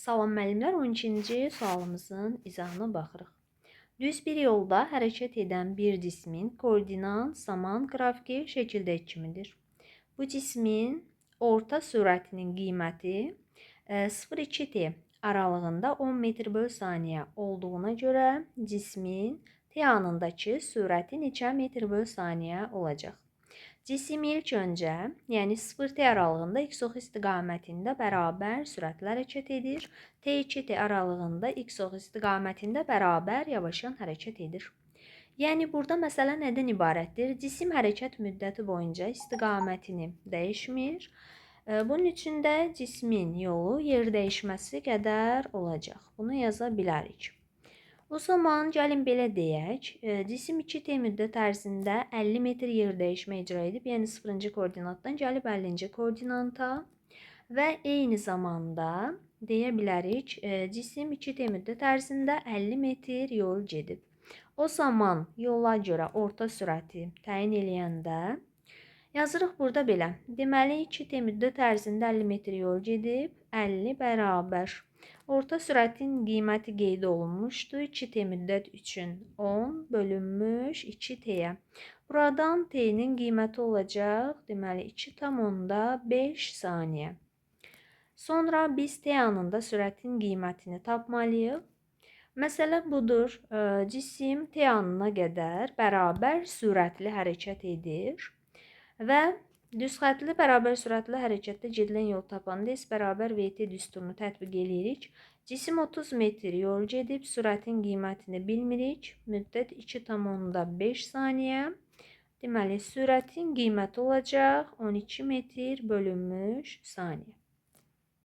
Salam müəllimlər, 12-ci sualımızın izahına baxırıq. Düz bir yolda hərəkət edən bir cismin koordinat zaman qrafiki şəkildəki kimidir. Bu cismin orta sürətinin qiyməti 0-2t aralığında 10 metr bölü saniyə olduğuna görə cismin t anındakı sürəti neçə metr bölü saniyə olacaq? Cisim ilk öncə, yəni 0t aralığında x-ox istiqamətində bərabər sürətlə hərəkət edir. T2t aralığında x-ox istiqamətində bərabər yavaşan hərəkət edir. Yəni burada məsələ nədən ibarətdir? Cisim hərəkət müddəti boyunca istiqamətini dəyişmir. Bunun üçün də cismin yolu yer dəyişməsi qədər olacaq. Bunu yaza bilərik. O zaman gəlin belə deyək, cisim 2t müddət ərzində 50 metr yer dəyişmə icra edib, yəni 0-cı koordinatdan gəlib 50-ci koordinata və eyni zamanda deyə bilərik, cisim 2t müddət ərzində 50 metr yol gedib. O zaman yola görə orta sürəti təyin eləyəndə yazırıq burada belə. Deməli 2t müddət ərzində 50 metr yol gedib, 50 bərabər. Orta sürətin qiyməti qeyd olunmuşdu. 2t müddət üçün 10 bölünmüş 2t'yə. Buradan t'nin qiyməti olacaq. Deməli 2,5 saniyə. Sonra biz t anında sürətin qiymətini tapmalıyıq. Məsələ budur. Cisim t anına qədər bərabər sürətli hərəkət edir və düz xətli bərabər sürətli hərəkətdə gedilən yol tapanda S bərabər VT düsturunu tətbiq edirik. Cisim 30 metr yol gedib, sürətin qiymətini bilmirik. Müddət 2,5 saniyə. Deməli, sürətin qiyməti olacaq 12 metr bölünmüş saniyə.